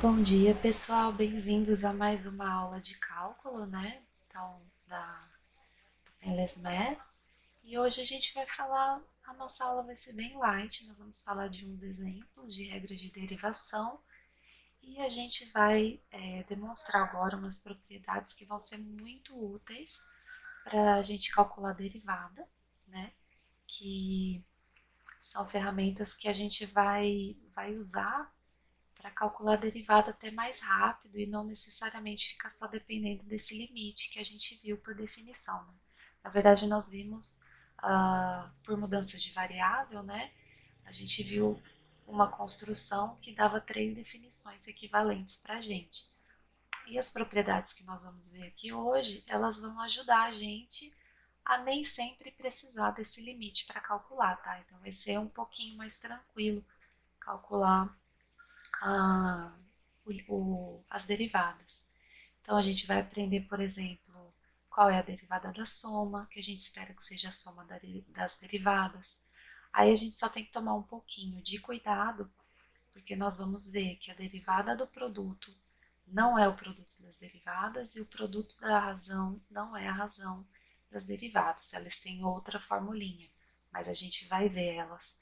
Bom dia, pessoal. Bem-vindos a mais uma aula de cálculo, né? Então, do Painless Math. E hoje a gente vai falar, a nossa aula vai ser bem light, nós vamos falar de uns exemplos de regras de derivação e a gente vai demonstrar agora umas propriedades que vão ser muito úteis para a gente calcular a derivada, né? Que são ferramentas que a gente vai usar para calcular a derivada até mais rápido e não necessariamente ficar só dependendo desse limite que a gente viu por definição. Né? Na verdade, nós vimos por mudança de variável, né? A gente viu uma construção que dava três definições equivalentes para a gente. E as propriedades que nós vamos ver aqui hoje, elas vão ajudar a gente a nem sempre precisar desse limite para calcular, tá? Então vai ser um pouquinho mais tranquilo calcular a, as derivadas. Então, a gente vai aprender, por exemplo, qual é a derivada da soma, que a gente espera que seja a soma das derivadas. Aí a gente só tem que tomar um pouquinho de cuidado, porque nós vamos ver que a derivada do produto não é o produto das derivadas e o produto da razão não é a razão das derivadas. Elas têm outra formulinha, mas a gente vai ver elas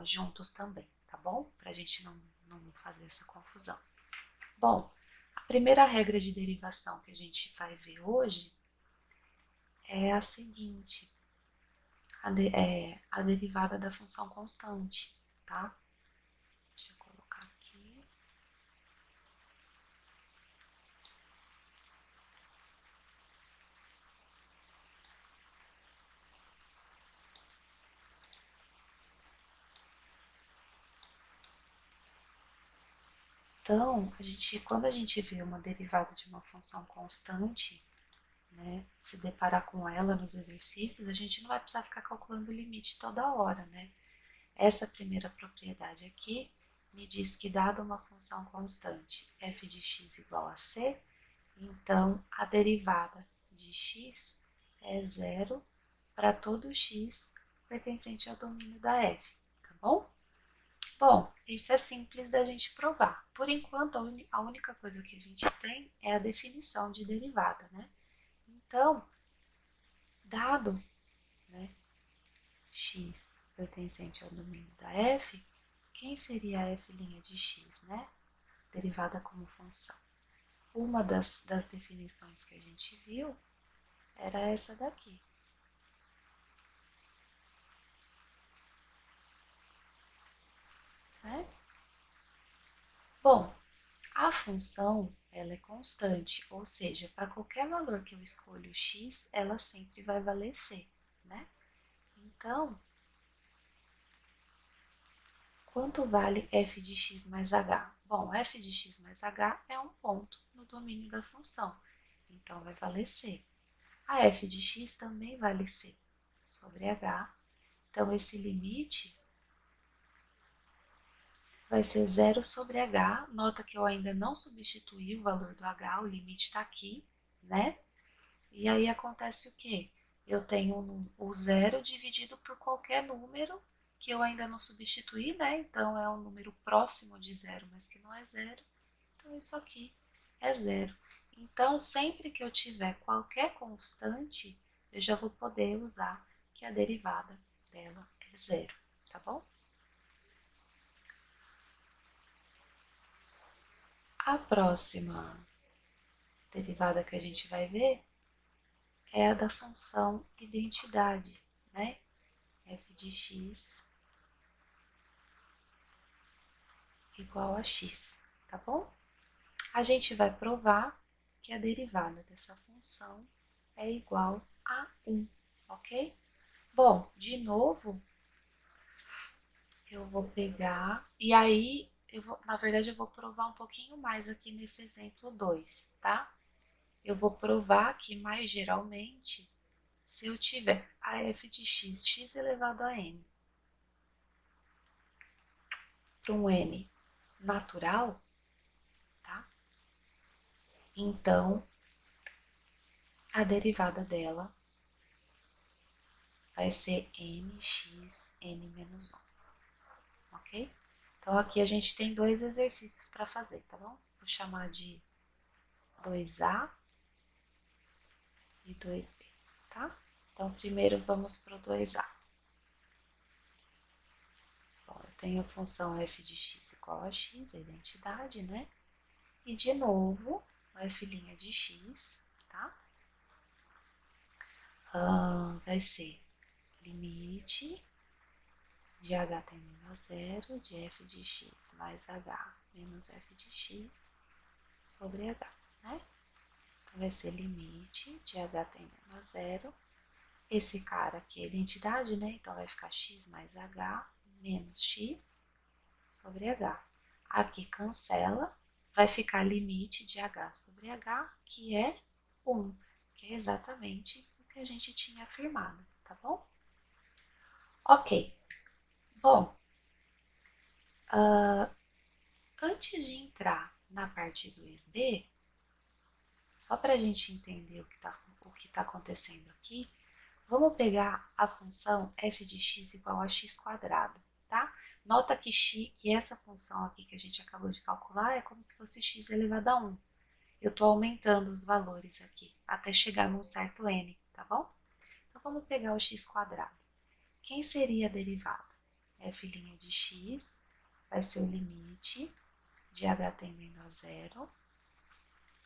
juntos também, tá bom? Para a gente não fazer essa confusão. Bom, a primeira regra de derivação que a gente vai ver hoje é a seguinte: a derivada da função constante, tá? Deixa eu colocar aqui. Então, quando a gente vê uma derivada de uma função constante, né, se deparar com ela nos exercícios, a gente não vai precisar ficar calculando o limite toda hora, né? Essa primeira propriedade aqui me diz que dada uma função constante f de x igual a c, então a derivada de x é zero para todo x pertencente ao domínio da f, tá bom? Bom, isso é simples da gente provar. Por enquanto, a única coisa que a gente tem é a definição de derivada, né? Então, dado, né, x pertencente ao domínio da f, quem seria a f' de x, né? Derivada como função. Uma das definições que a gente viu era essa daqui, né? Bom, a função ela é constante, ou seja, para qualquer valor que eu escolho x, ela sempre vai valer c, né? Então, quanto vale f de x mais h? Bom, f de x mais h é um ponto no domínio da função, então vai valer c. A f de x também vale c sobre h, então esse limite vai ser zero sobre h. Nota que eu ainda não substituí o valor do h, o limite está aqui, né? E aí acontece o quê? Eu tenho o zero dividido por qualquer número que eu ainda não substituí, né? Então é um número próximo de zero, mas que não é zero. Então isso aqui é zero. Então sempre que eu tiver qualquer constante, eu já vou poder usar que a derivada dela é zero, tá bom? A próxima derivada que a gente vai ver é a da função identidade, né? f de x igual a x, tá bom? A gente vai provar que a derivada dessa função é igual a 1, ok? Bom, de novo, eu vou pegar, e aí, na verdade, eu vou provar um pouquinho mais aqui nesse exemplo 2, tá? Eu vou provar que, mais geralmente, se eu tiver a f de x, x elevado a n, para um n natural, tá? Então, a derivada dela vai ser nx n menos 1, ok? Então, aqui a gente tem dois exercícios para fazer, tá bom? vou chamar de 2A e 2B, tá? Então, primeiro vamos para o 2A. Bom, eu tenho a função f de x igual a x, a identidade, né? E, de novo, o f' de x, tá? Vai ser limite de h tendendo a zero de f de x mais h menos f de x sobre h, né? Então, vai ser limite de h tendendo a zero. Esse cara aqui é a identidade, né? Então, vai ficar x mais h menos x sobre h. Aqui cancela, vai ficar limite de h sobre h, que é 1, que é exatamente o que a gente tinha afirmado, tá bom? Ok. Bom, antes de entrar na parte 2b, só para a gente entender o que tá acontecendo aqui, vamos pegar a função f de x igual a x quadrado, tá? Nota que essa função aqui que a gente acabou de calcular é como se fosse x elevado a 1. Eu estou aumentando os valores aqui, até chegar num certo n, tá bom? Então, vamos pegar o x quadrado. Quem seria a derivada? F' de x vai ser o limite de h tendendo a zero,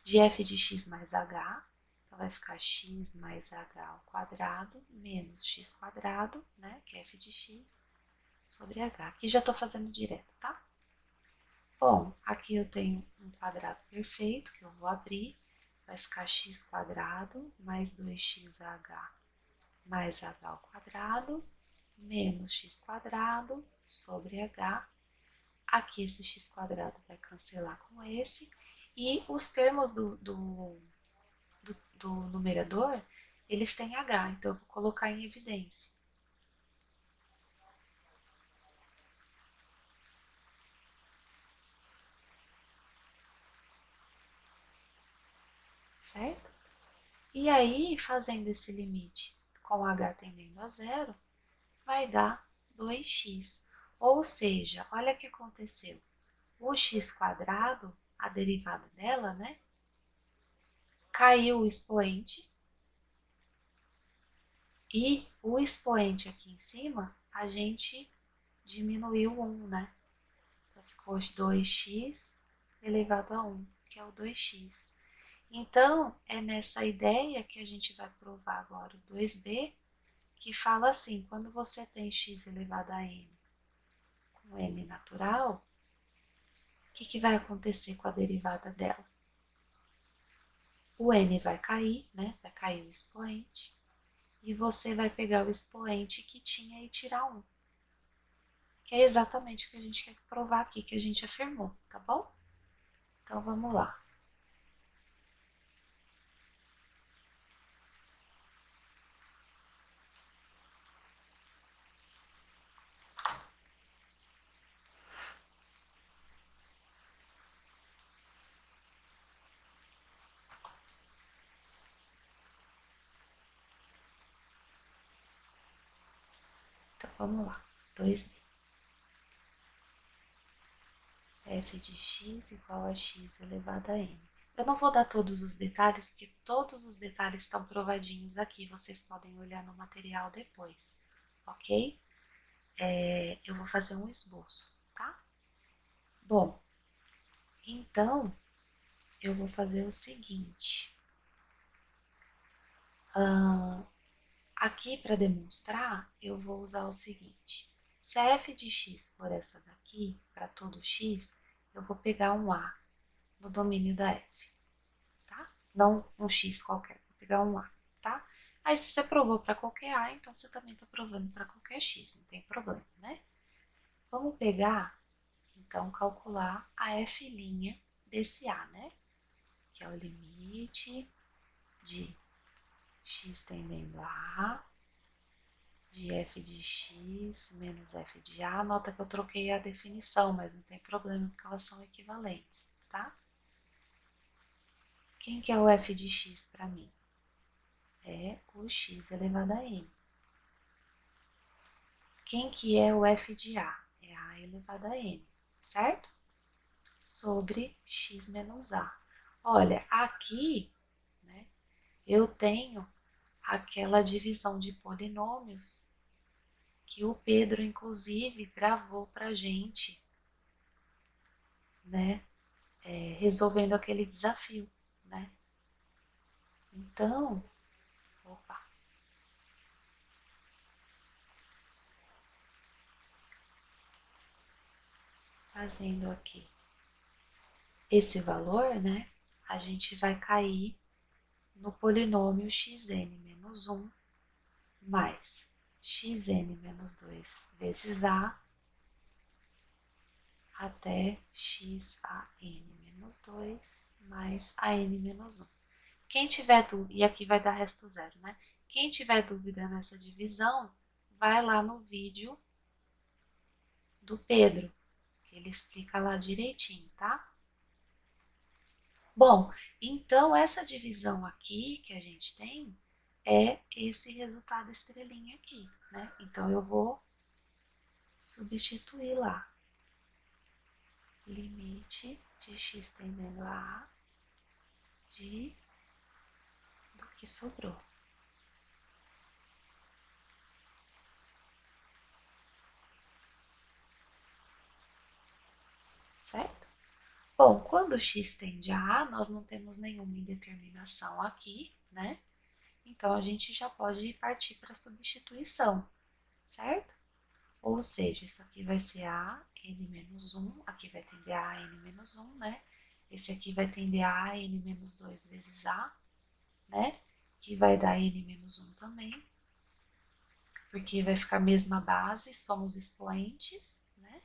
de f de x mais h, então vai ficar x mais h ao quadrado, menos x quadrado, né, que é f de x, sobre h. Aqui já estou fazendo direto, tá? Bom, aqui eu tenho um quadrado perfeito, que eu vou abrir, vai ficar x quadrado mais 2xh mais h ao quadrado, menos x quadrado sobre h. Aqui esse x quadrado vai cancelar com esse, e os termos do numerador, eles têm h, então eu vou colocar em evidência. Certo? E aí, fazendo esse limite com h tendendo a zero, vai dar 2x. Ou seja, olha o que aconteceu. O x quadrado, a derivada dela, né? Caiu o expoente. E o expoente aqui em cima, a gente diminuiu 1, né? Então, ficou 2x elevado a 1, que é o 2x. Então, é nessa ideia que a gente vai provar agora o 2b, que fala assim, quando você tem x elevado a n com n natural, o que vai acontecer com a derivada dela? O n vai cair, né? Vai cair o expoente. E você vai pegar o expoente que tinha e tirar 1. Que é exatamente o que a gente quer provar aqui, que a gente afirmou, tá bom? Então, vamos lá. Então, vamos lá. 2b. F de x igual a x elevado a n. Eu não vou dar todos os detalhes, porque todos os detalhes estão provadinhos aqui. Vocês podem olhar no material depois, ok? Eu vou fazer um esboço, tá? Bom, então, eu vou fazer o seguinte. Aqui, para demonstrar, eu vou usar o seguinte. Se a f de x for essa daqui, para todo x, eu vou pegar um a no domínio da f, tá? Não um x qualquer, vou pegar um a, tá? Aí, se você provou para qualquer a, então você também está provando para qualquer x, não tem problema, né? Vamos pegar, então, calcular a f' desse a, né? Que é o limite de x tendendo a a de f de x menos f de a. Nota que eu troquei a definição, mas não tem problema porque elas são equivalentes, tá? Quem que é o f de x para mim? É o x elevado a n. Quem que é o f de a? É a elevado a n, certo? sobre x menos a. Olha, aqui, né, eu tenho aquela divisão de polinômios que o Pedro, inclusive, gravou para a gente, né, resolvendo aquele desafio, né. Então, opa, fazendo aqui esse valor, né, a gente vai cair no polinômio xn menos 1 mais xn menos 2 vezes a até xan menos 2 mais an menos 1. Quem tiver dúvida, e aqui vai dar resto zero, né? Quem tiver dúvida nessa divisão, vai lá no vídeo do Pedro, que ele explica lá direitinho, tá? Bom, então essa divisão aqui que a gente tem é esse resultado estrelinha aqui, né? Então eu vou substituir lá. Limite de x tendendo a A do que sobrou. Certo? Bom, quando x tende a A, nós não temos nenhuma indeterminação aqui, né? Então, a gente já pode partir para a substituição, certo? Ou seja, isso aqui vai ser a n menos 1, aqui vai tender a n menos 1, né? Esse aqui vai tender a n menos 2 vezes a, né? Que vai dar n menos 1 também, porque vai ficar a mesma base, somos expoentes, né?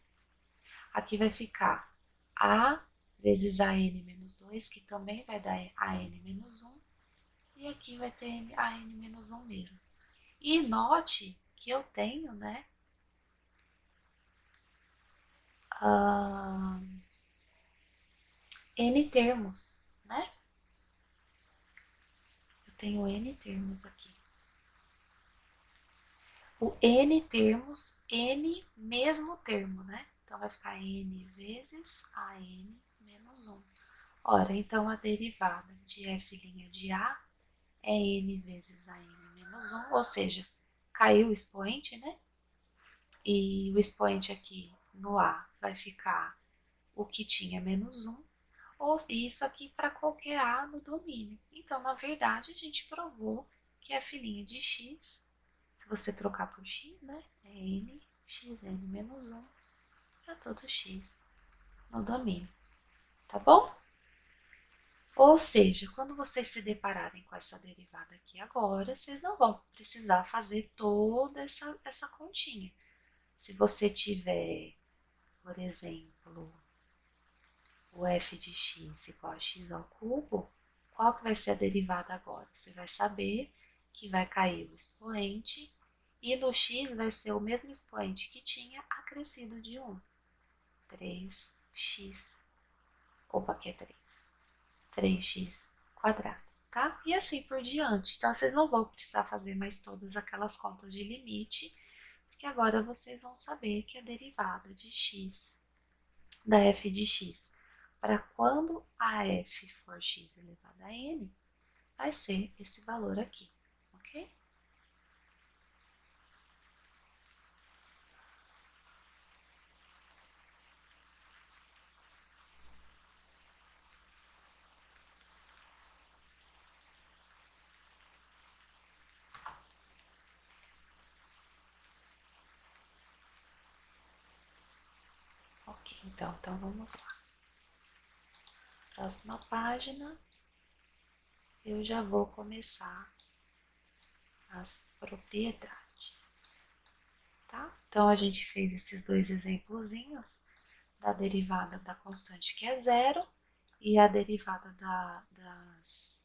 Aqui vai ficar a vezes a n menos 2, que também vai dar a n menos 1, e aqui vai ter a n menos 1 mesmo. E note que eu tenho, né, n termos, né? Eu tenho n termos aqui. O n termos, n mesmo termo, né? Então, vai ficar n vezes a n menos 1. Ora, então, a derivada de f' de a é n vezes a n menos 1, ou seja, caiu o expoente, né? E o expoente aqui no a vai ficar o que tinha menos 1, ou isso aqui para qualquer a no domínio. Então, na verdade, a gente provou que f' de x, se você trocar por x, né, é n xn menos 1 para todo x no domínio, tá bom? Ou seja, quando vocês se depararem com essa derivada aqui agora, vocês não vão precisar fazer toda essa continha. Se você tiver, por exemplo, o f de x igual a x ao cubo, qual que vai ser a derivada agora? Você vai saber que vai cair o expoente e no x vai ser o mesmo expoente que tinha acrescido de 1. 3x, opa, aqui é 3. 3x quadrado, tá? E assim por diante. Então, vocês não vão precisar fazer mais todas aquelas contas de limite, porque agora vocês vão saber que a derivada de x, da f de x, para quando a f for x elevado a n, vai ser esse valor aqui, ok? Ok, então vamos lá. Próxima página, eu já vou começar as propriedades, tá? Então, a gente fez esses dois exemplozinhos da derivada da constante que é zero e a derivada das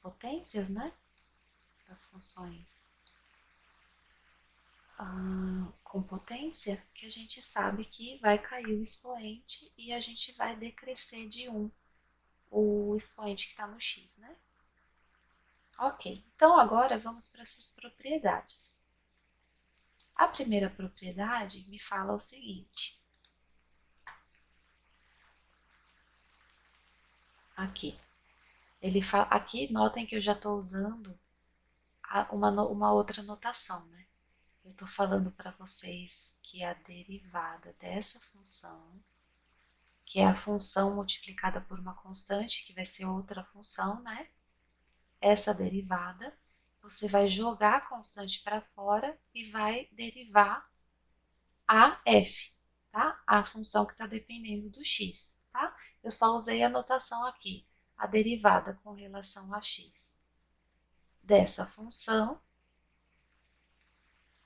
potências, né? Das funções com potência, que a gente sabe que vai cair o expoente e a gente vai decrescer de 1 o expoente que está no x, né? Ok, então agora vamos para essas propriedades. A primeira propriedade me fala o seguinte: aqui. Ele fala, aqui notem que eu já estou usando uma outra notação, né? Eu estou falando para vocês que a derivada dessa função, que é a função multiplicada por uma constante, que vai ser outra função, né? Essa derivada, você vai jogar a constante para fora e vai derivar a f, tá? A função que está dependendo do x, tá? Eu só usei a notação aqui, a derivada com relação a x dessa função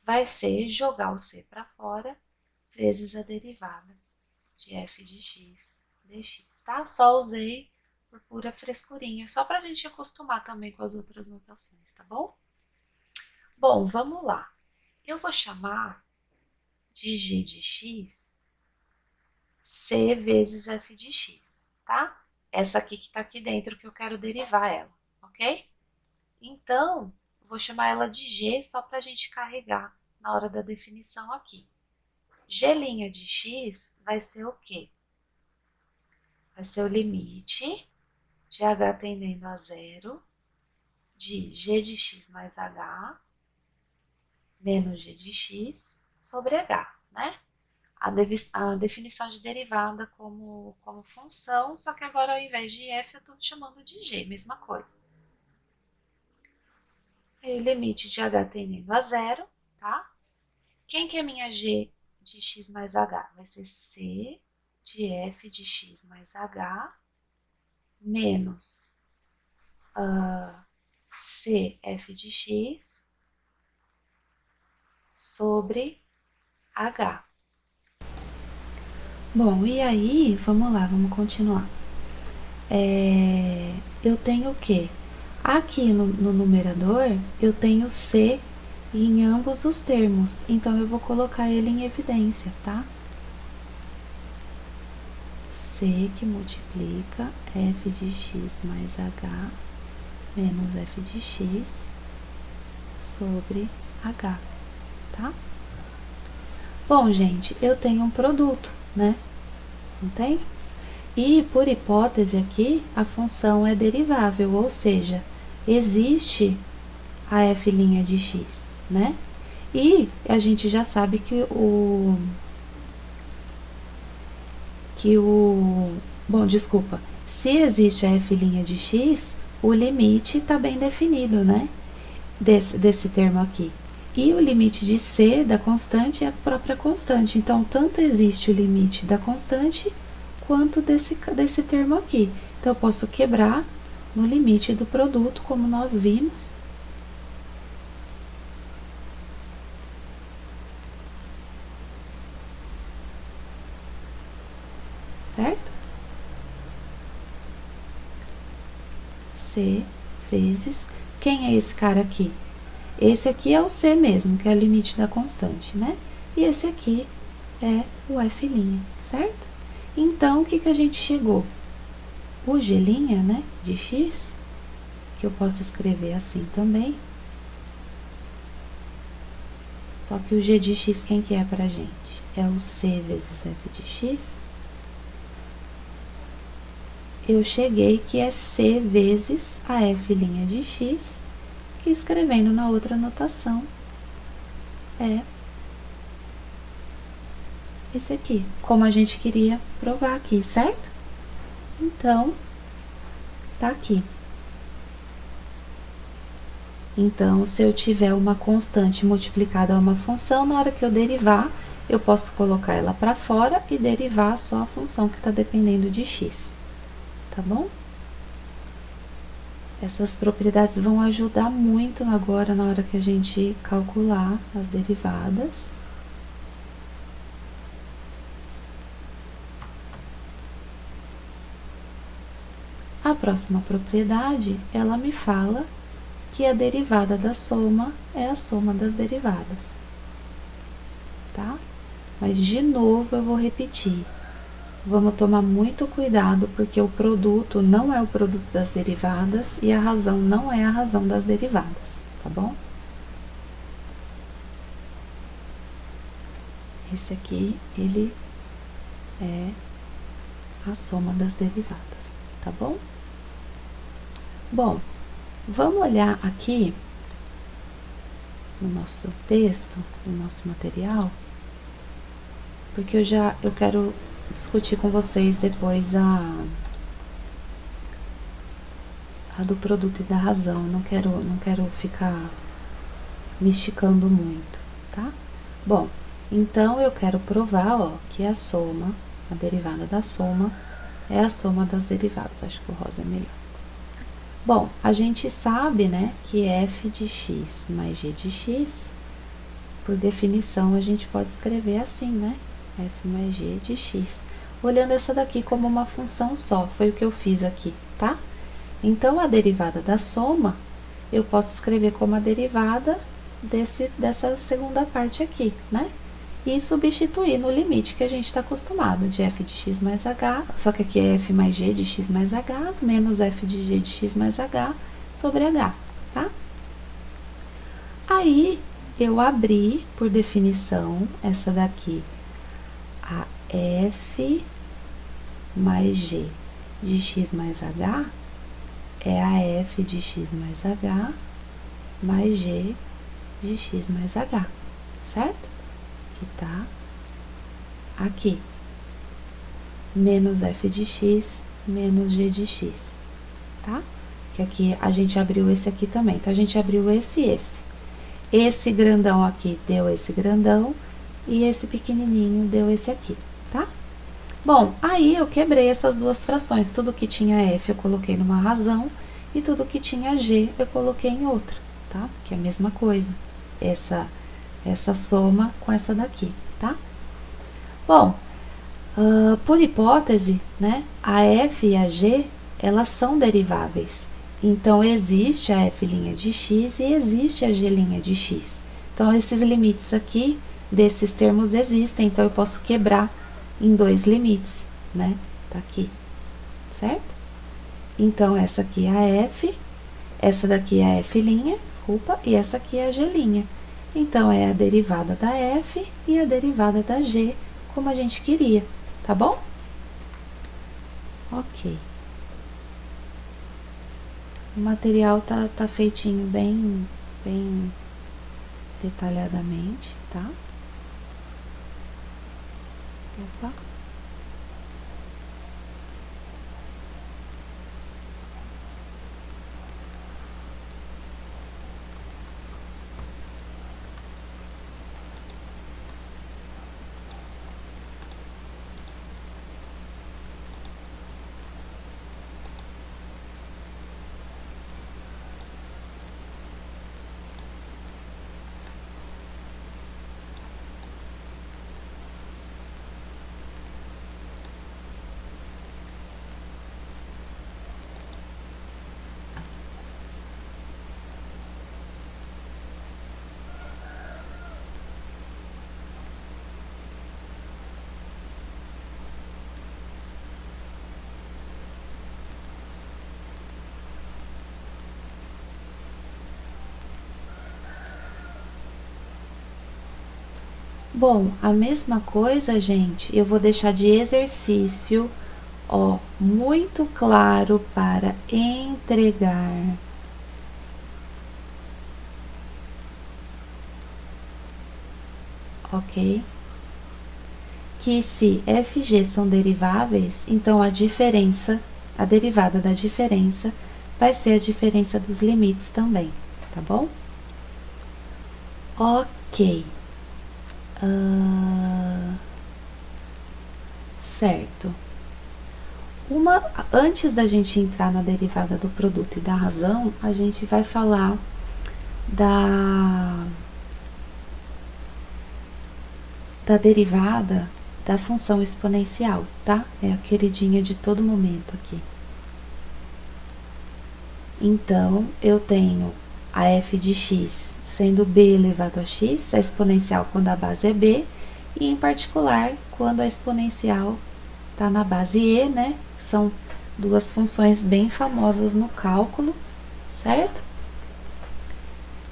vai ser jogar o c para fora vezes a derivada de f de x dx, tá? Só usei por pura frescurinha, só para a gente acostumar também com as outras notações, tá bom? Bom, vamos lá. Eu vou chamar de g de x c vezes f de x, tá? Essa aqui que tá aqui dentro que eu quero derivar ela, ok? Então, eu vou chamar ela de g só para a gente carregar na hora da definição aqui. G' de x vai ser o quê? Vai ser o limite de h tendendo a zero de g de x mais h menos g de x sobre h, né? A definição de derivada como função, só que agora ao invés de f eu estou chamando de g, mesma coisa. Aí o limite de h tendendo a zero, tá? Quem que é minha g de x mais h? Vai ser c de f de x mais h menos cf de x sobre h. Bom, e aí, vamos lá, vamos continuar. Eu tenho o quê? Aqui no numerador, eu tenho C em ambos os termos, então eu vou colocar ele em evidência, tá? C que multiplica f de x mais h menos f de x sobre h, tá? Bom, gente, eu tenho um produto, né? Não tem? E, por hipótese aqui, a função é derivável, ou seja, existe a f' de x, né? E a gente já sabe bom, desculpa, se existe a f' de x, o limite está bem definido, né? Desse termo aqui. E o limite de c da constante é a própria constante. Então, tanto existe o limite da constante quanto desse termo aqui. Então, eu posso quebrar no limite do produto, como nós vimos. Certo? C vezes... Quem é esse cara aqui? Esse aqui é o C mesmo, que é o limite da constante, né? E esse aqui é o F', certo? Então, o que a gente chegou? O G', né, de x, que eu posso escrever assim também. Só que o G de x, quem que é pra gente? É o C vezes F de x. Eu cheguei que é C vezes a F' de x, que escrevendo na outra notação é esse aqui, como a gente queria provar aqui, certo? Então, tá aqui. Então, se eu tiver uma constante multiplicada a uma função, na hora que eu derivar, eu posso colocar ela para fora e derivar só a função que está dependendo de x, tá bom? Essas propriedades vão ajudar muito agora na hora que a gente calcular as derivadas. A próxima propriedade, ela me fala que a derivada da soma é a soma das derivadas, tá? Mas, de novo, eu vou repetir. Vamos tomar muito cuidado, porque o produto não é o produto das derivadas e a razão não é a razão das derivadas, tá bom? Esse aqui, ele é a soma das derivadas, tá bom? Bom, vamos olhar aqui no nosso texto, no nosso material, porque eu quero discutir com vocês depois a do produto e da razão. Não quero ficar me esticando muito, tá? Bom, então eu quero provar, ó, que a soma, a derivada da soma, é a soma das derivadas. Acho que o rosa é melhor. Bom, a gente sabe, né, que f de x mais g de x, por definição, a gente pode escrever assim, né? F mais g de x. Olhando essa daqui como uma função só, foi o que eu fiz aqui, tá? Então, a derivada da soma, eu posso escrever como a derivada dessa segunda parte aqui, né? E substituir no limite que a gente está acostumado, de f de x mais h, só que aqui é f mais g de x mais h, menos f de g de x mais h sobre h, tá? Aí, eu abri, por definição, essa daqui, a f mais g de x mais h, é a f de x mais h mais g de x mais h, certo? Que tá aqui. Menos f de x menos g de x, tá? Que aqui a gente abriu esse aqui também. Então, a gente abriu esse e esse. Esse grandão aqui deu esse grandão e esse pequenininho deu esse aqui, tá? Bom, aí eu quebrei essas duas frações. Tudo que tinha f eu coloquei numa razão e tudo que tinha g eu coloquei em outra, tá? Que é a mesma coisa. Essa soma com essa daqui, tá? Bom, por hipótese, né, a f e a g, elas são deriváveis. Então, existe a f' de x e existe a g' de x. Então, esses limites aqui, desses termos existem, então eu posso quebrar em dois limites, né? Tá aqui, certo? Então, essa aqui é a f, essa daqui é a f', desculpa, e essa aqui é a g'. Então, é a derivada da f e a derivada da g, como a gente queria, tá bom? Ok. O material tá feitinho bem detalhadamente, tá? Opa. Bom, a mesma coisa, gente, eu vou deixar de exercício, ó, muito claro para entregar. Ok? Que se f e g são deriváveis, então a diferença, a derivada da diferença, vai ser a diferença dos limites também, tá bom? Ok. Certo. Antes da gente entrar na derivada do produto e da razão, a gente vai falar da derivada da função exponencial, tá? É a queridinha de todo momento aqui. Então, eu tenho a f de x sendo b elevado a x, a exponencial quando a base é b, e em particular, quando a exponencial está na base e, né? São duas funções bem famosas no cálculo, certo?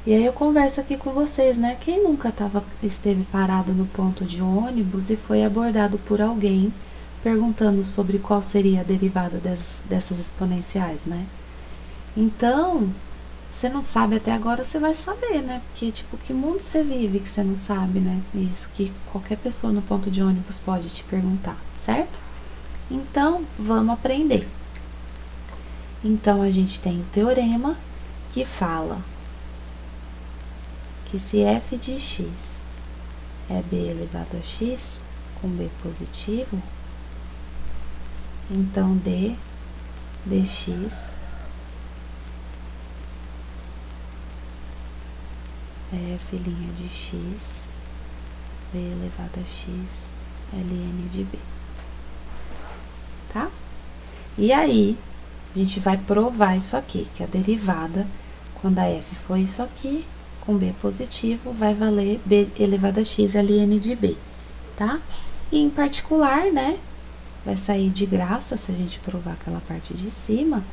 E aí eu converso aqui com vocês, né? Quem nunca esteve parado no ponto de ônibus e foi abordado por alguém perguntando sobre qual seria a derivada dessas exponenciais, né? Então, você não sabe até agora, você vai saber, né? Porque, tipo, que mundo você vive que você não sabe, né? Isso que qualquer pessoa no ponto de ônibus pode te perguntar, certo? Então, vamos aprender. Então, a gente tem o teorema que fala que se f de x é b elevado a x com b positivo, então d dx é f' de x, b elevado a x, ln de b, tá? E aí, a gente vai provar isso aqui, que a derivada, quando a f for isso aqui, com b positivo, vai valer b elevado a x ln de b, tá? E em particular, né, vai sair de graça se a gente provar aquela parte de cima.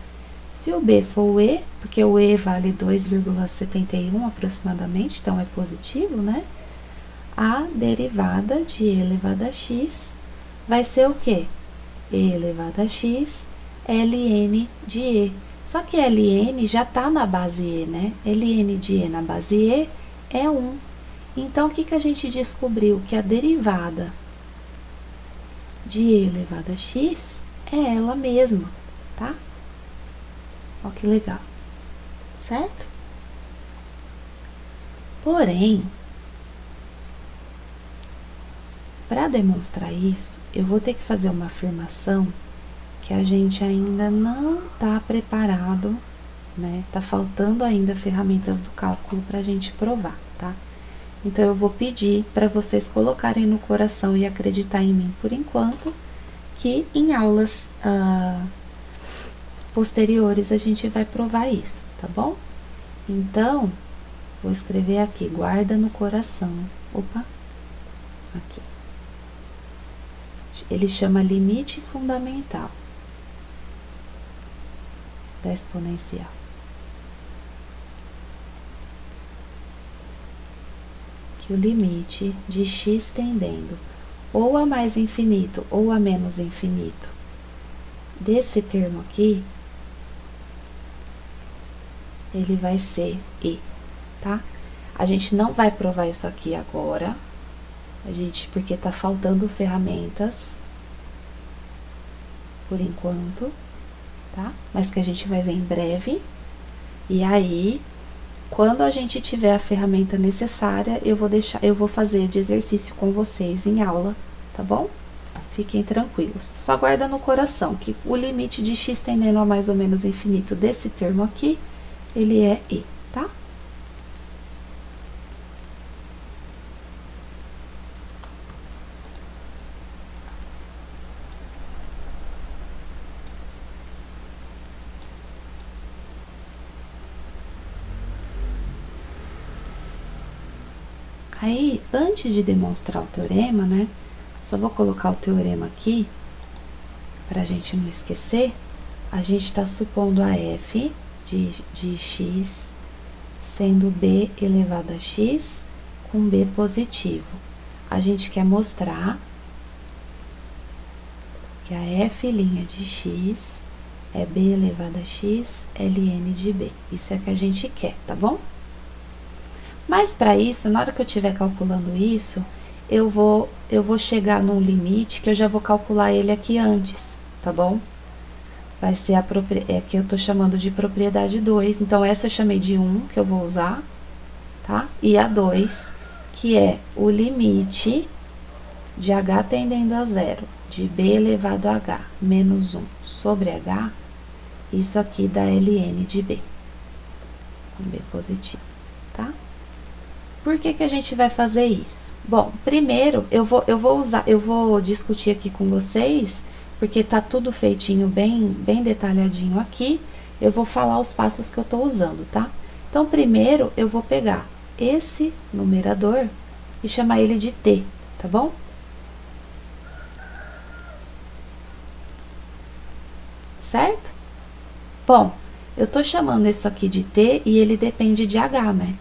Se o b for o e, porque o e vale 2,71 aproximadamente, então é positivo, né? A derivada de e elevado a x vai ser o quê? E elevado a x ln de e. Só que ln já está na base e, né? ln de e na base e é 1. Então, o que, que a gente descobriu? Que a derivada de e elevado a x é ela mesma, tá? Olha que legal, certo? Porém, para demonstrar isso, eu vou ter que fazer uma afirmação que a gente ainda não está preparado, né? Tá faltando ainda ferramentas do cálculo para a gente provar, tá? Então, eu vou pedir para vocês colocarem no coração e acreditar em mim por enquanto, que em aulas posteriores a gente vai provar isso, tá bom? Então, vou escrever aqui, guarda no coração. Opa, aqui. Ele chama limite fundamental da exponencial. Que o limite de x tendendo ou a mais infinito ou a menos infinito desse termo aqui, ele vai ser e, tá? A gente não vai provar isso aqui agora, porque tá faltando ferramentas por enquanto, tá? Mas que a gente vai ver em breve. E aí, quando a gente tiver a ferramenta necessária, eu vou fazer de exercício com vocês em aula, tá bom? Fiquem tranquilos. Só guarda no coração que o limite de x tendendo a mais ou menos infinito desse termo aqui, ele é e, tá? Aí, antes de demonstrar o teorema, né? Só vou colocar o teorema aqui, pra gente não esquecer. A gente está supondo a f de x sendo b elevado a x com b positivo. A gente quer mostrar que a f' de x é b elevado a x ln de b. Isso é que a gente quer, tá bom? Mas para isso, na hora que eu estiver calculando isso, eu vou chegar num limite que eu já vou calcular ele aqui antes, tá bom? Vai ser que eu tô chamando de propriedade 2. Então, essa eu chamei de 1, que eu vou usar, tá? E a 2, que é o limite de h tendendo a zero, de b elevado a h menos 1 sobre h, isso aqui dá ln de b, com b positivo, tá? Por que que a gente vai fazer isso? Bom, primeiro, eu vou discutir aqui com vocês, porque tá tudo feitinho bem detalhadinho aqui. Eu vou falar os passos que eu tô usando, tá? Então, primeiro, eu vou pegar esse numerador e chamar ele de t, tá bom? Certo? Bom, eu tô chamando isso aqui de t e ele depende de h, né?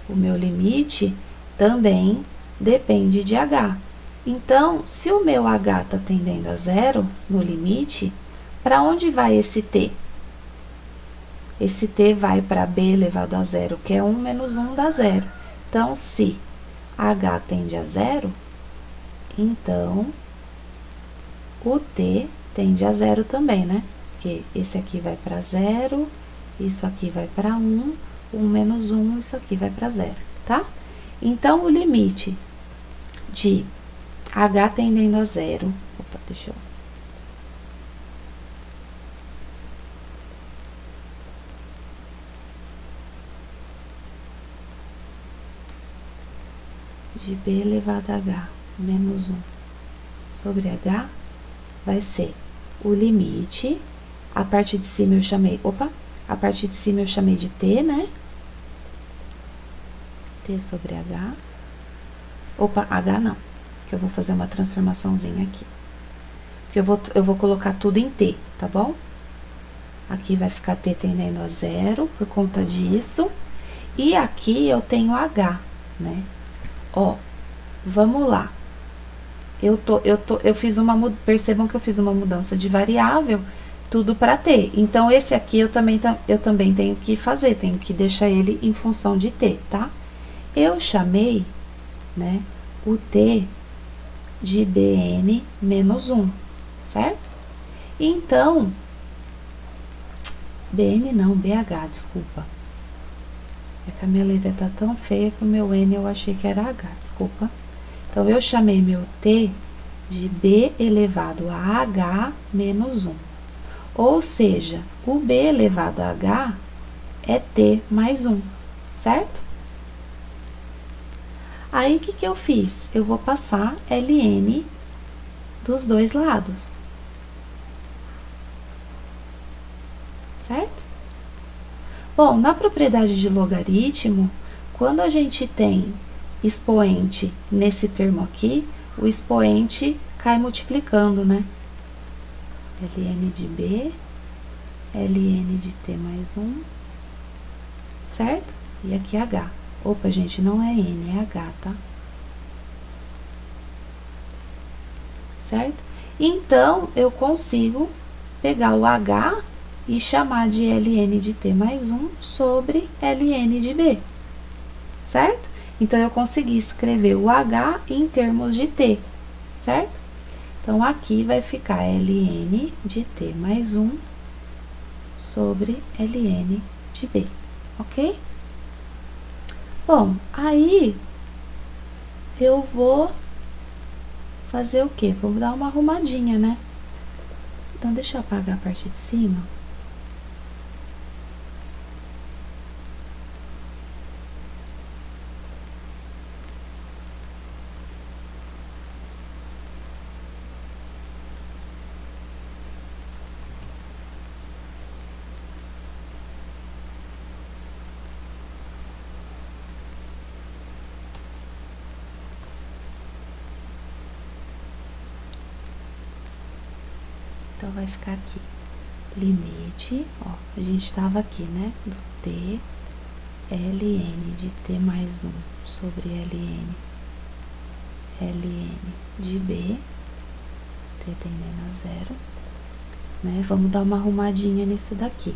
O meu limite também depende de h. Então, se o meu h está tendendo a zero no limite, para onde vai esse t? esse t vai para b elevado a zero, que é 1 menos 1 dá zero. Então, se h tende a zero, então o t tende a zero também, né? Porque esse aqui vai para zero, isso aqui vai para 1, 1 menos 1, isso aqui vai para zero, tá? Então, o limite de h tendendo a zero, opa, deixa eu... de b elevado a h menos 1 sobre h vai ser o limite, a parte de cima eu chamei, a parte de cima eu chamei de t, né? T sobre h, h não, que eu vou fazer uma transformaçãozinha aqui, que eu vou colocar tudo em t, tá bom? Aqui vai ficar t tendendo a zero por conta disso, e aqui eu tenho h, né? Ó, vamos lá. Percebam que eu fiz uma mudança de variável, tudo para t. Então, esse aqui eu também tenho que fazer, tenho que deixar ele em função de t, tá? Eu chamei, né, o t de bn menos 1, certo? Então, bn não, bh, desculpa. É que a minha letra tá tão feia que o meu N eu achei que era H, desculpa. Então, eu chamei meu T de B elevado a H menos 1. Ou seja, o B elevado a H é T mais 1, certo? Aí, o que eu fiz? Eu vou passar ln dos dois lados, certo? Bom, na propriedade de logaritmo, quando a gente tem expoente nesse termo aqui, o expoente cai multiplicando, né? ln de b, ln de t mais 1, certo? E aqui h. Opa, gente, não é n, é h, tá? Certo? Então, eu consigo pegar o h e chamar de ln de t mais 1 sobre ln de b, certo? Então, eu consegui escrever o h em termos de t, certo? Então, aqui vai ficar ln de t mais 1 sobre ln de b, ok? Bom, aí, eu vou fazer o quê? Vou dar uma arrumadinha, né? Então, deixa eu apagar a parte de cima. Então, vai ficar aqui, limite, ó, a gente estava aqui, né, do t, ln de t mais 1 sobre ln de b, t tendendo a zero, né, vamos dar uma arrumadinha nisso daqui,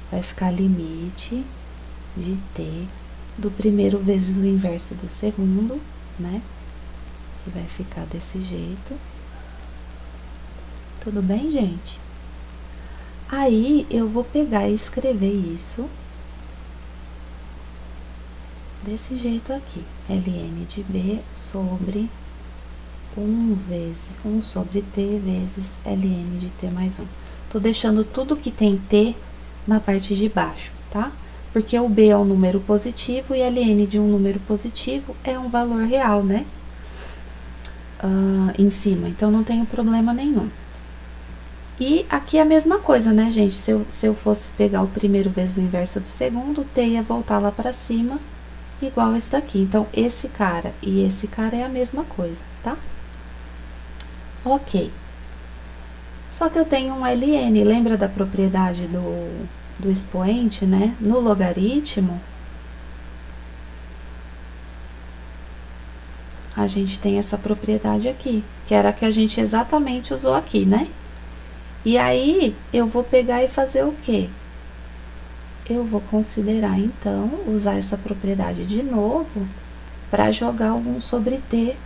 vai ficar limite de t do primeiro vezes o inverso do segundo, né, que vai ficar desse jeito. Tudo bem, gente? Aí, eu vou pegar e escrever isso desse jeito aqui. ln de b sobre 1 sobre t vezes ln de t mais 1. Tô deixando tudo que tem t na parte de baixo, tá? Porque o b é um número positivo e ln de um número positivo é um valor real, né? Em cima, então não tem problema nenhum. E aqui é a mesma coisa, né, gente? Se eu fosse pegar o primeiro vezes o inverso do segundo, o t ia voltar lá pra cima, igual esse daqui. Então, esse cara e esse cara é a mesma coisa, tá? Ok. Só que eu tenho um ln, lembra da propriedade do expoente, né? No logaritmo, a gente tem essa propriedade aqui, que era a que a gente exatamente usou aqui, né? E aí, eu vou pegar e fazer o quê? eu vou considerar, então, usar essa propriedade de novo para jogar o 1 sobre t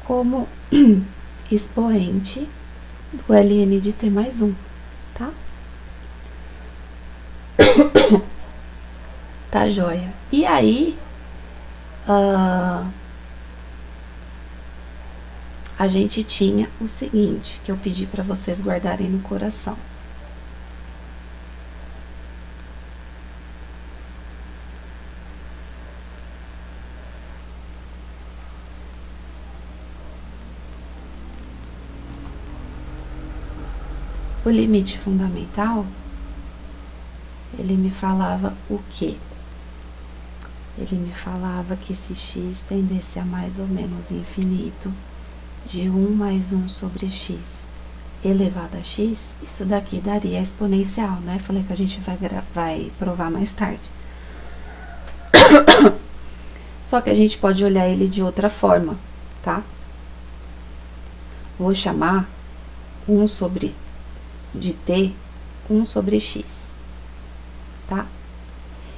como expoente do ln de t mais 1, tá? Tá joia? E aí, a gente tinha o seguinte, que eu pedi para vocês guardarem no coração. O limite fundamental, ele me falava o quê? Ele me falava que se x tendesse a mais ou menos infinito, de 1 mais 1 sobre x elevado a x, isso daqui daria a exponencial, né? Falei que a gente vai provar mais tarde. Só que a gente pode olhar ele de outra forma, tá? Vou chamar 1 sobre de t, 1 sobre x, tá?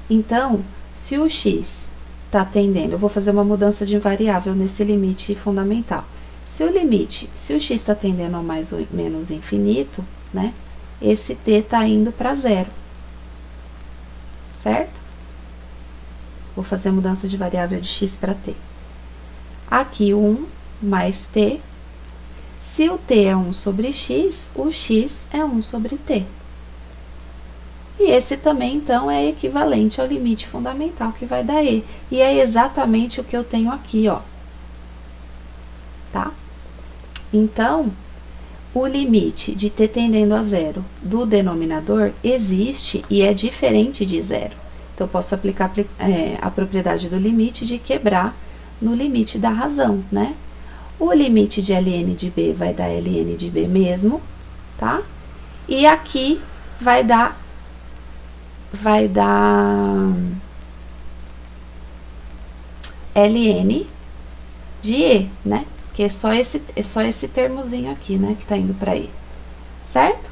Então, se o x tá tendendo, eu vou fazer uma mudança de variável nesse limite fundamental. Se o x está tendendo a mais ou menos infinito, né? Esse t tá indo para zero, certo? Vou fazer a mudança de variável de x para t. Aqui, 1 mais t. Se o t é 1 sobre x, o x é 1 sobre t. E esse também, então, é equivalente ao limite fundamental que vai dar e. E é exatamente o que eu tenho aqui, ó. Tá? Então, o limite de t tendendo a zero do denominador existe e é diferente de zero. Então, eu posso aplicar a propriedade do limite de quebrar no limite da razão, né? O limite de ln de b vai dar ln de b mesmo, tá? E aqui vai dar ln de e, né? Que é só esse termozinho aqui, né? Que tá indo para e, certo?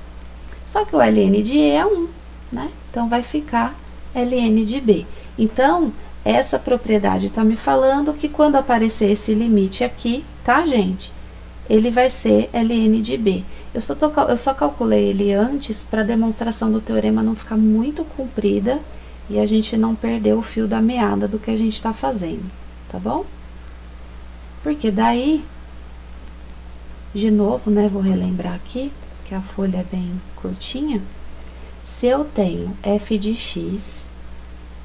Só que o ln de e é 1, né? Então, vai ficar ln de b. Então, essa propriedade está me falando que quando aparecer esse limite aqui, tá, gente? Ele vai ser ln de b. Eu só calculei ele antes para a demonstração do teorema não ficar muito comprida e a gente não perder o fio da meada do que a gente está fazendo, tá bom? Porque daí, de novo, né, vou relembrar aqui, que a folha é bem curtinha. Se eu tenho f de x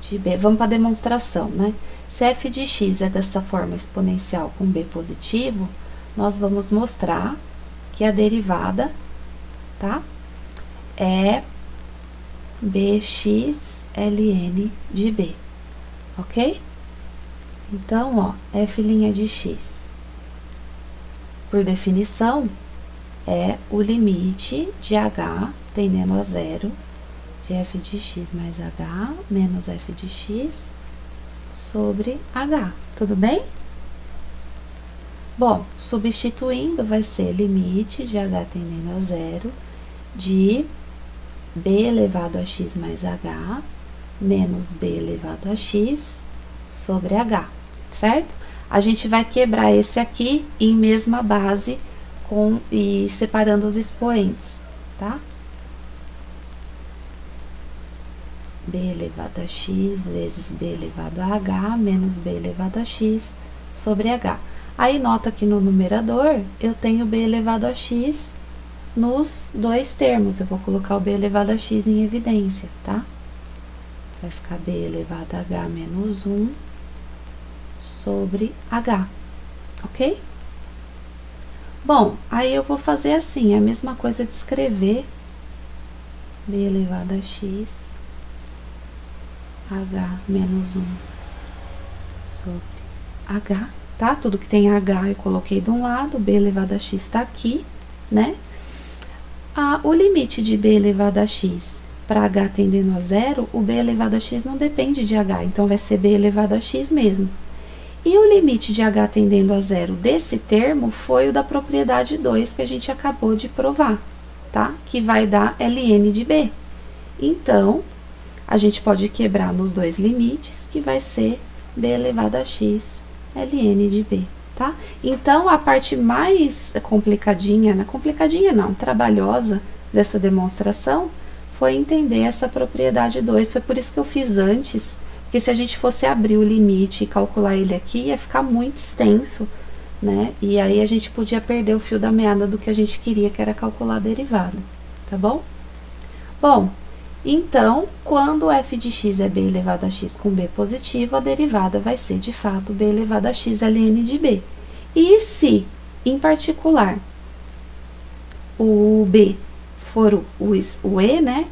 de b, vamos para a demonstração, né? Se f de x é dessa forma exponencial com b positivo, nós vamos mostrar que a derivada, tá? É bx ln de b, ok? Então, ó, f' de x, por definição, é o limite de h tendendo a zero de f de x mais h menos f de x sobre h, tudo bem? Bom, substituindo, vai ser limite de h tendendo a zero de b elevado a x mais h menos b elevado a x sobre h, certo? A gente vai quebrar esse aqui em mesma base e separando os expoentes, tá? b elevado a x vezes b elevado a h menos b elevado a x sobre h. Aí, nota que no numerador, eu tenho b elevado a x nos dois termos. Eu vou colocar o b elevado a x em evidência, tá? Vai ficar b elevado a h menos 1 sobre h, ok? Bom, aí eu vou fazer assim, a mesma coisa de escrever b elevado a x h menos 1 sobre h, tá? Tudo que tem h eu coloquei de um lado, b elevado a x tá aqui, né? O limite de b elevado a x para h tendendo a zero, o b elevado a x não depende de h, então vai ser b elevado a x mesmo. E o limite de h tendendo a zero desse termo foi o da propriedade 2 que a gente acabou de provar, tá? Que vai dar ln de b. Então, a gente pode quebrar nos dois limites, que vai ser b elevado a x ln de b, tá? Então, a parte mais complicadinha, complicadinha não, trabalhosa dessa demonstração foi entender essa propriedade 2. Foi por isso que eu fiz antes, porque se a gente fosse abrir o limite e calcular ele aqui, ia ficar muito extenso, né? E aí a gente podia perder o fio da meada do que a gente queria, que era calcular a derivada, tá bom? Bom, então, quando f de x é b elevado a x com b positivo, a derivada vai ser, de fato, b elevado a x ln de b. E se, em particular, o b for o e, né,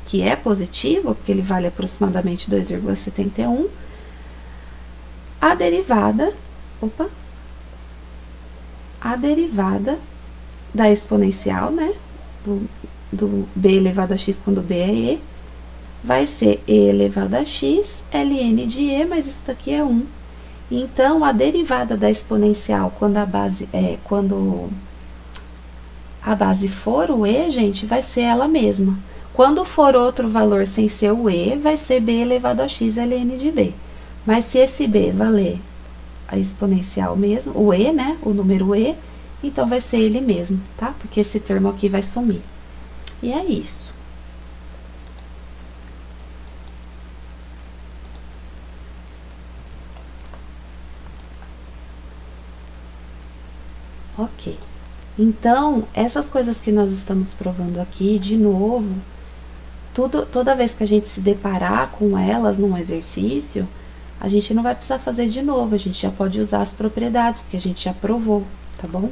que é positivo, porque ele vale aproximadamente 2,71, a derivada da exponencial, né, do b elevado a x quando b é e, vai ser e elevado a x ln de e, mas isso daqui é 1. Então, a derivada da exponencial quando a base for o e, gente, vai ser ela mesma. Quando for outro valor sem ser o e, vai ser b elevado a x ln de b. Mas se esse b valer a exponencial mesmo, o e, né, o número e, então vai ser ele mesmo, tá? Porque esse termo aqui vai sumir. E é isso. Ok. Então, essas coisas que nós estamos provando aqui, de novo, toda vez que a gente se deparar com elas num exercício, a gente não vai precisar fazer de novo, a gente já pode usar as propriedades, porque a gente já provou, tá bom?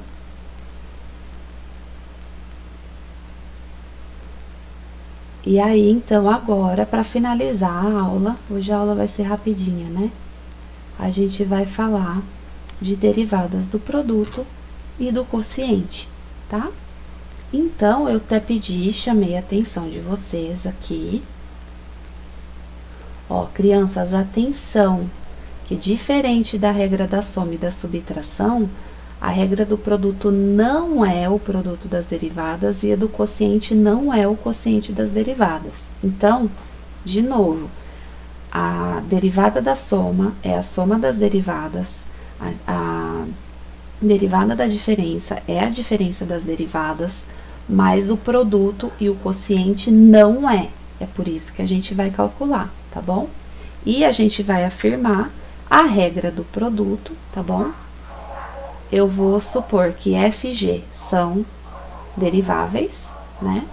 E aí, então, agora, para finalizar a aula, hoje a aula vai ser rapidinha, né? A gente vai falar de derivadas do produto e do quociente, tá? Então, eu até chamei a atenção de vocês aqui. Ó, crianças, atenção, que diferente da regra da soma e da subtração, a regra do produto não é o produto das derivadas e a do quociente não é o quociente das derivadas. Então, de novo, a derivada da soma é a soma das derivadas, a derivada da diferença é a diferença das derivadas, mas o produto e o quociente não é. É por isso que a gente vai calcular, tá bom? E a gente vai afirmar a regra do produto, tá bom? Eu vou supor que f e g são deriváveis, né?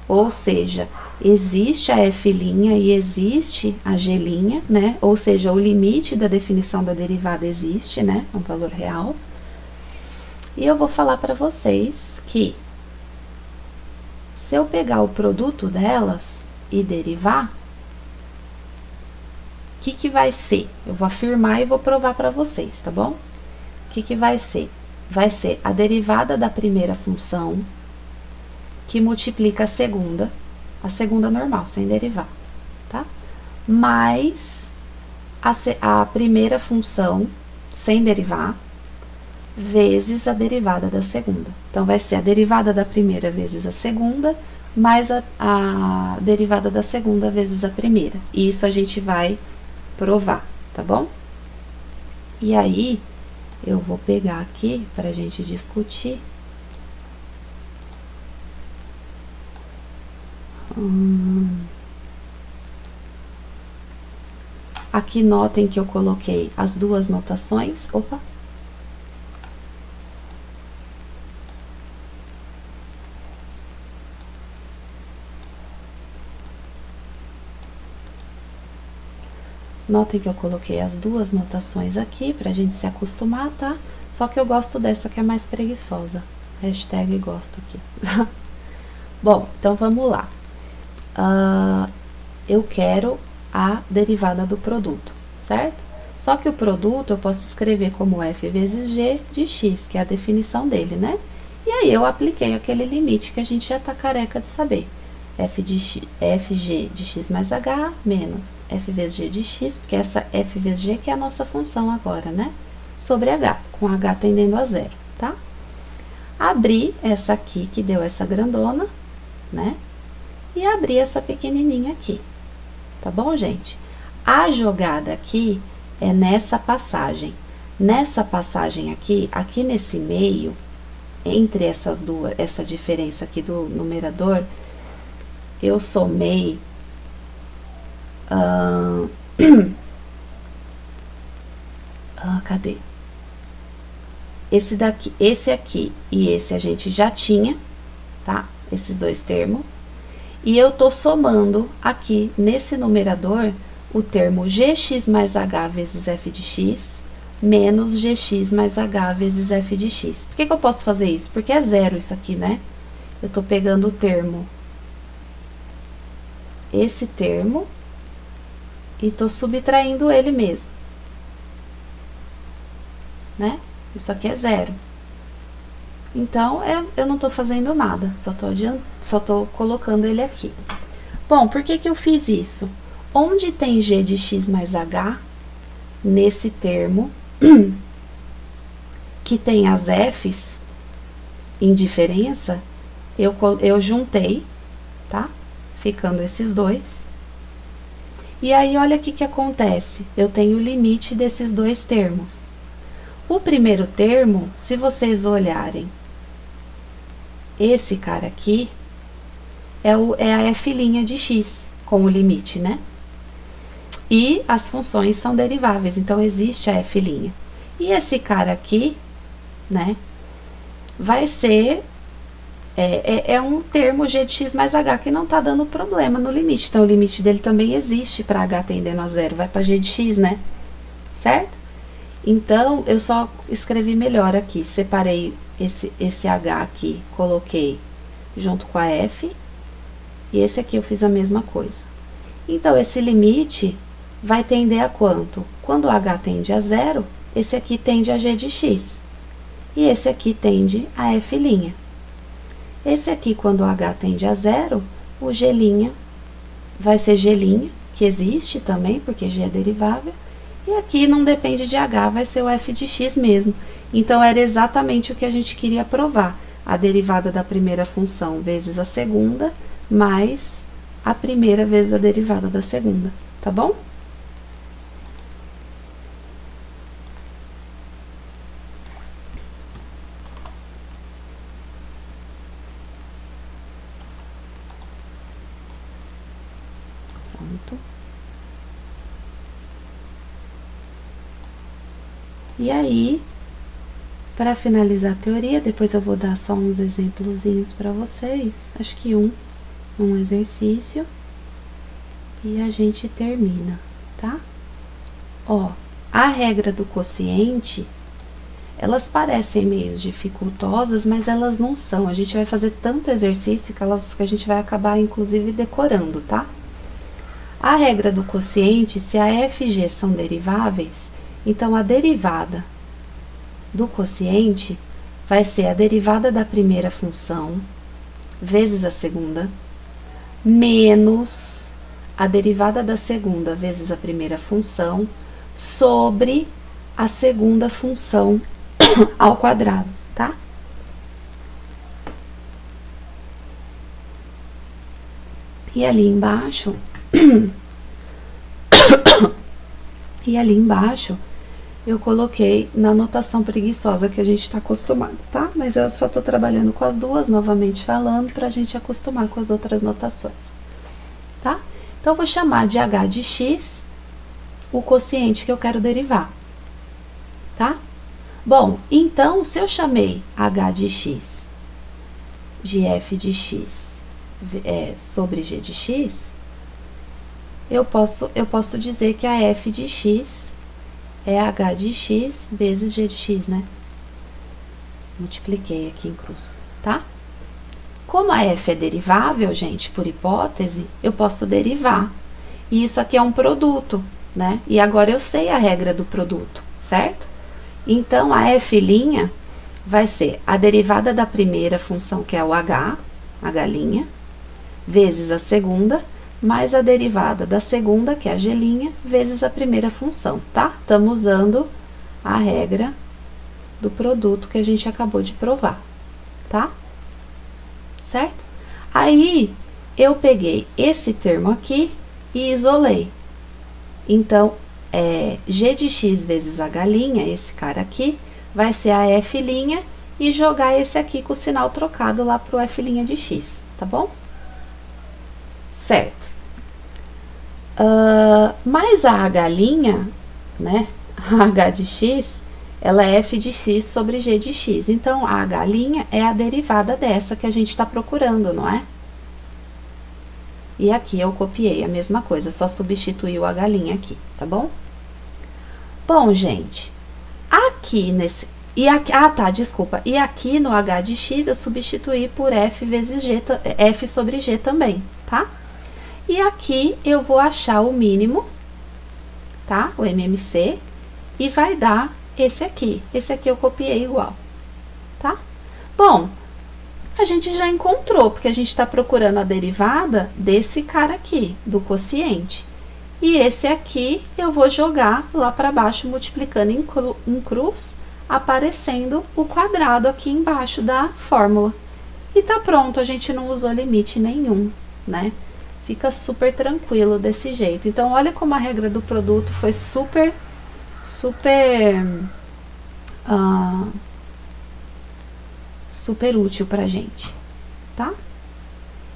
Ou seja, existe a f' e existe a g', né? Ou seja, o limite da definição da derivada existe, né? Um valor real. E eu vou falar para vocês que se eu pegar o produto delas e derivar, o que vai ser? Eu vou afirmar e vou provar para vocês, tá bom? O que vai ser? Vai ser a derivada da primeira função que multiplica a segunda normal, sem derivar, tá? Mais a primeira função, sem derivar, vezes a derivada da segunda. Então, vai ser a derivada da primeira vezes a segunda, mais a derivada da segunda vezes a primeira. E isso a gente vai provar, tá bom? E aí, eu vou pegar aqui para a gente discutir. Aqui notem que eu coloquei as duas notações. Opa! Notem que eu coloquei as duas notações aqui pra gente se acostumar, tá? Só que eu gosto dessa que é mais preguiçosa. Hashtag gosto aqui. Bom, então vamos lá. Eu quero a derivada do produto, certo? Só que o produto eu posso escrever como f vezes g de x, que é a definição dele, né? E aí eu apliquei aquele limite que a gente já tá careca de saber. Fg de x mais h menos f vezes g de x, porque essa f vezes g que é a nossa função agora, né? Sobre h, com h tendendo a zero, tá? Abri essa aqui, que deu essa grandona, né? E abri essa pequenininha aqui. tá bom, gente? A jogada aqui é nessa passagem. Nessa passagem aqui, aqui nesse meio, entre essas duas, essa diferença aqui do numerador, eu somei cadê? Esse aqui e esse a gente já tinha, tá? Esses dois termos. E eu tô somando aqui nesse numerador o termo gx mais h vezes f de x menos gx mais h vezes f de x. Por que eu posso fazer isso? Porque é zero isso aqui, né? Eu tô pegando o termo, esse termo, e tô subtraindo ele mesmo, né? Isso aqui é zero. Então, eu não tô fazendo nada, só tô colocando ele aqui. Bom, por que eu fiz isso? Onde tem g de x mais h, nesse termo, que tem as f's em diferença, eu juntei, tá? Ficando esses dois. E aí, olha o que acontece. Eu tenho o limite desses dois termos. O primeiro termo, se vocês olharem, esse cara aqui é a f' de x, com o limite, né? E as funções são deriváveis, então existe a f'. E esse cara aqui, né, vai ser um termo g de x mais h que não tá dando problema no limite. Então, o limite dele também existe para h tendendo a zero, vai para g de x, né? Certo? Então, eu só escrevi melhor aqui, separei esse h aqui, coloquei junto com a f, e esse aqui eu fiz a mesma coisa. Então, esse limite vai tender a quanto? Quando o h tende a zero, esse aqui tende a g de x, e esse aqui tende a f'. Esse aqui, quando o h tende a zero, o g' vai ser g', que existe também, porque g é derivável, e aqui não depende de h, vai ser o f de x mesmo. Então, era exatamente o que a gente queria provar. A derivada da primeira função vezes a segunda, mais a primeira vezes a derivada da segunda, tá bom? Pronto. E aí, para finalizar a teoria, depois eu vou dar só uns exemplozinhos para vocês. Acho que um exercício. E a gente termina, tá? Ó, a regra do quociente, elas parecem meio dificultosas, mas elas não são. A gente vai fazer tanto exercício que a gente vai acabar, inclusive, decorando, tá? A regra do quociente, se a f e g são deriváveis, então a derivada do quociente vai ser a derivada da primeira função vezes a segunda, menos a derivada da segunda vezes a primeira função, sobre a segunda função ao quadrado, tá? E ali embaixo, eu coloquei na notação preguiçosa que a gente está acostumado, tá? Mas eu só tô trabalhando com as duas, novamente falando, pra gente acostumar com as outras notações, tá? Então, eu vou chamar de h de x o quociente que eu quero derivar, tá? Bom, então, se eu chamei h de x de f de x sobre g de x, eu posso dizer que a f de x é h de x vezes g de x, né? Multipliquei aqui em cruz, tá? Como a f é derivável, gente, por hipótese, eu posso derivar. E isso aqui é um produto, né? E agora eu sei a regra do produto, certo? Então, a f' vai ser a derivada da primeira função, que é o h', vezes a segunda, mais a derivada da segunda, que é a g', vezes a primeira função, tá? Estamos usando a regra do produto que a gente acabou de provar, tá? Certo? Aí, eu peguei esse termo aqui e isolei. Então, g de x vezes a galinha, esse cara aqui, vai ser a f' e jogar esse aqui com o sinal trocado lá pro f' de x, tá bom? Certo. Mas a galinha, né, a h de x, ela é f de x sobre g de x. Então, a galinha é a derivada dessa que a gente está procurando, não é? E aqui eu copiei a mesma coisa, só substituí o a galinha aqui, tá bom? Bom, gente, aqui nesse... desculpa. E aqui no h de x eu substituí por f vezes g, f sobre g também, tá? E aqui eu vou achar o mínimo, tá? O MMC, e vai dar esse aqui. Esse aqui eu copiei igual, tá? Bom, a gente já encontrou, porque a gente está procurando a derivada desse cara aqui, do quociente. E esse aqui eu vou jogar lá para baixo, multiplicando em cruz, aparecendo o quadrado aqui embaixo da fórmula. E tá pronto, a gente não usou limite nenhum, né? Fica super tranquilo desse jeito. Então, olha como a regra do produto foi super útil pra gente, tá?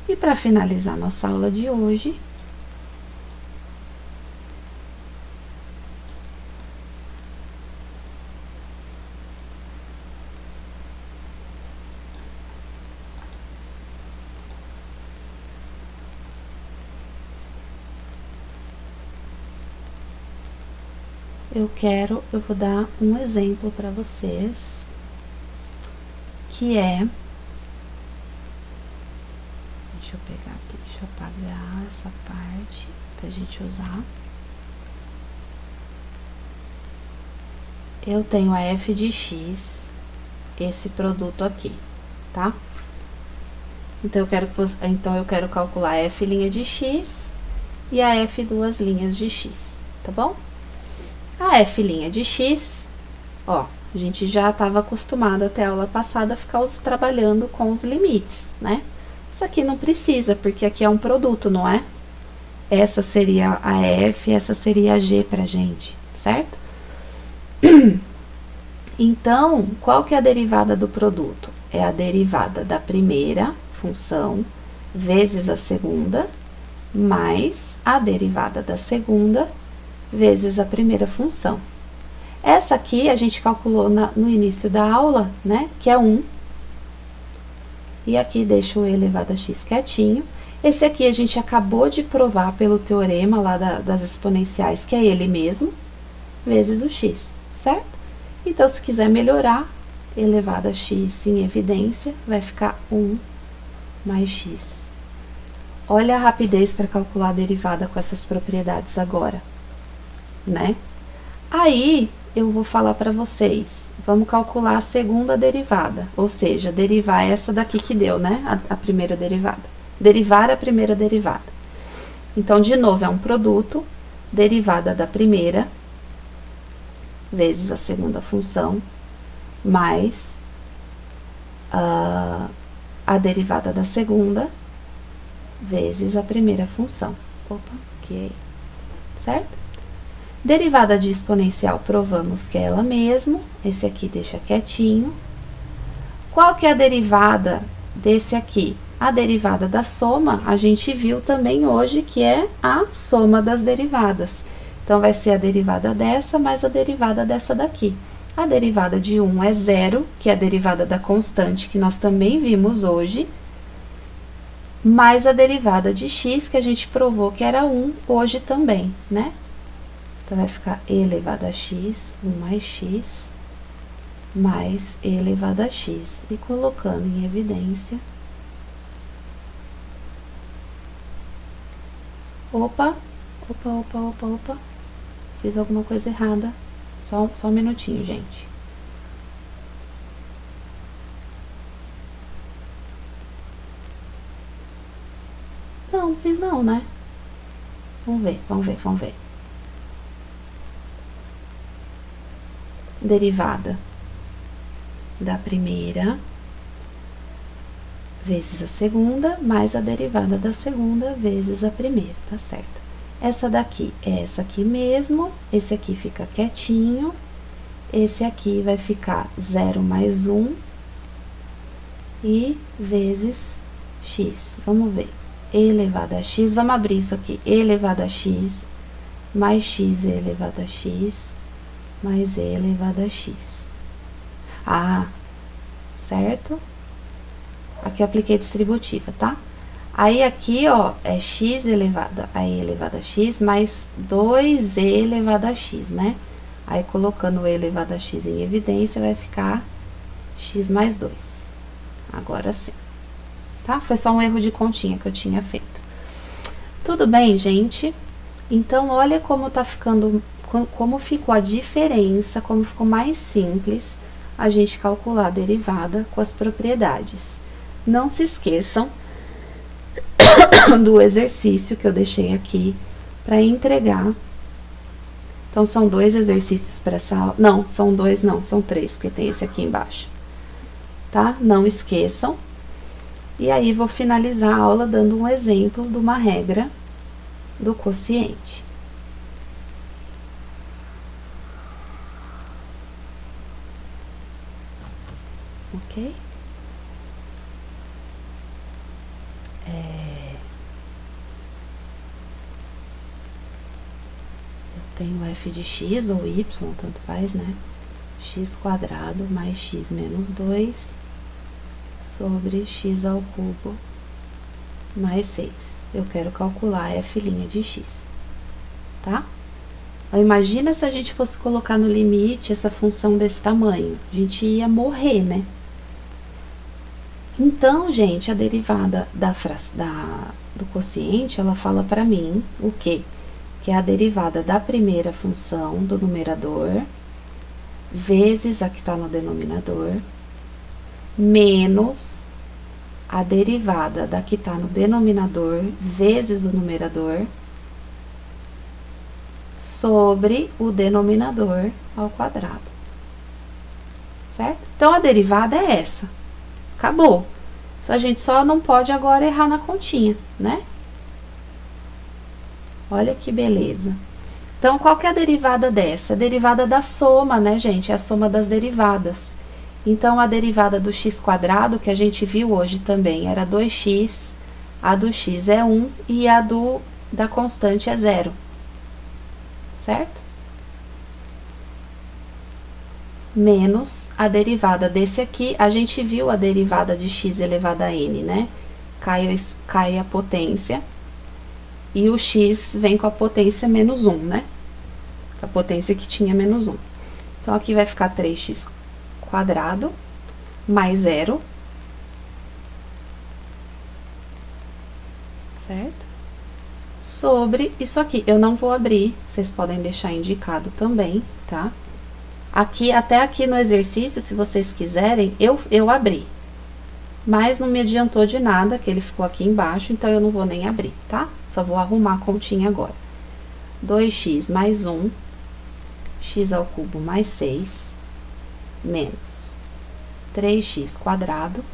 E para finalizar nossa aula de hoje, eu vou dar um exemplo para vocês, que é, deixa eu pegar aqui, deixa eu apagar essa parte pra gente usar. Eu tenho a f de x, esse produto aqui, tá? Então eu quero calcular a f' de x e a f duas linhas de x, tá bom? A f' de x, ó, a gente já estava acostumado até a aula passada a ficar trabalhando com os limites, né? Isso aqui não precisa, porque aqui é um produto, não é? Essa seria a f, essa seria a g pra gente, certo? Então, qual que é a derivada do produto? É a derivada da primeira função vezes a segunda, mais a derivada da segunda vezes a primeira função. Essa aqui a gente calculou no início da aula, né, que é 1. E aqui deixo o e elevado a x quietinho. Esse aqui a gente acabou de provar pelo teorema lá das exponenciais, que é ele mesmo, vezes o x, certo? Então, se quiser melhorar, elevado a x em evidência, vai ficar 1 mais x. Olha a rapidez para calcular a derivada com essas propriedades agora, né? Aí, eu vou falar para vocês, vamos calcular a segunda derivada, ou seja, derivar essa daqui que deu, né? A primeira derivada. Derivar a primeira derivada. Então, de novo, é um produto, derivada da primeira, vezes a segunda função, mais a derivada da segunda, vezes a primeira função. Opa, ok. Certo? Derivada de exponencial, provamos que é ela mesma. Esse aqui deixa quietinho. Qual que é a derivada desse aqui? A derivada da soma, a gente viu também hoje, que é a soma das derivadas. Então, vai ser a derivada dessa mais a derivada dessa daqui. A derivada de 1 é 0, que é a derivada da constante, que nós também vimos hoje, mais a derivada de x, que a gente provou que era 1 hoje também, né? Então, vai ficar e elevado a x, 1 mais x, mais e elevado a x. E colocando em evidência... Opa! Fiz alguma coisa errada. Só um minutinho, gente. Não, fiz não, né? Vamos ver. Derivada da primeira vezes a segunda, mais a derivada da segunda vezes a primeira, tá certo? Essa daqui é essa aqui mesmo, esse aqui fica quietinho, esse aqui vai ficar 0 mais 1 e vezes x. Vamos ver. E elevado a x, vamos abrir isso aqui. E elevado a x mais x e elevado a x mais e elevado a x. Ah, certo? Aqui eu apliquei distributiva, tá? Aí aqui, ó, é x elevado a e elevado a x mais 2e elevado a x, né? Aí, colocando o e elevado a x em evidência, vai ficar x mais 2. Agora sim, tá? Foi só um erro de continha que eu tinha feito. Tudo bem, gente? Então, olha como tá ficando, como ficou a diferença, como ficou mais simples a gente calcular a derivada com as propriedades. Não se esqueçam do exercício que eu deixei aqui para entregar. Então, são 2 exercícios para essa aula. Não, são 2 não, são 3, porque tem esse aqui embaixo. Tá? Não esqueçam. E aí, vou finalizar a aula dando um exemplo de uma regra do quociente. Ok? Tenho f de x ou y, tanto faz, né? X quadrado mais x menos 2 sobre x ao cubo mais 6. Eu quero calcular f' de x, tá? Então, imagina se a gente fosse colocar no limite essa função desse tamanho. A gente ia morrer, né? Então, gente, a derivada do quociente, ela fala para mim o quê? Que é a derivada da primeira função do numerador, vezes a que está no denominador, menos a derivada da que está no denominador, vezes o numerador, sobre o denominador ao quadrado. Certo? Então, a derivada é essa. Acabou. A gente só não pode agora errar na continha, né? Olha que beleza. Então, qual que é a derivada dessa? A derivada da soma, né, gente? É a soma das derivadas. Então, a derivada do x quadrado, que a gente viu hoje também, era 2x, a do x é 1 e a da constante é 0. Certo? Menos a derivada desse aqui, a gente viu a derivada de x elevado a n, né? Cai a potência. E o x vem com a potência menos 1, né? A potência que tinha menos 1. Então, aqui vai ficar 3x quadrado mais 0. Certo? Sobre isso aqui. Eu não vou abrir, vocês podem deixar indicado também, tá? Aqui, até aqui no exercício, se vocês quiserem, eu abri. Mas não me adiantou de nada, que ele ficou aqui embaixo, então eu não vou nem abrir, tá? Só vou arrumar a continha agora. 2x mais 1, x ao cubo mais 6, menos 3x quadrado,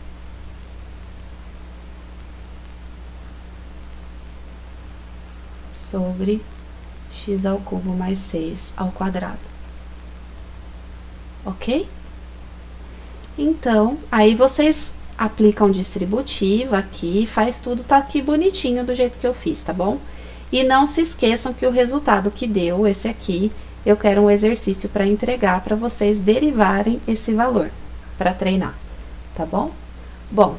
sobre x ao cubo mais 6 ao quadrado. Ok? Então, aí vocês aplicam distributiva aqui, faz tudo, tá aqui bonitinho do jeito que eu fiz, tá bom? E não se esqueçam que o resultado que deu, esse aqui, eu quero um exercício para entregar para vocês derivarem esse valor, para treinar, tá bom? Bom,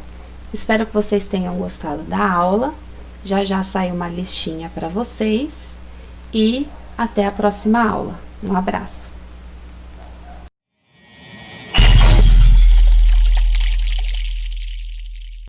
espero que vocês tenham gostado da aula, já sai uma listinha para vocês e até a próxima aula. Um abraço!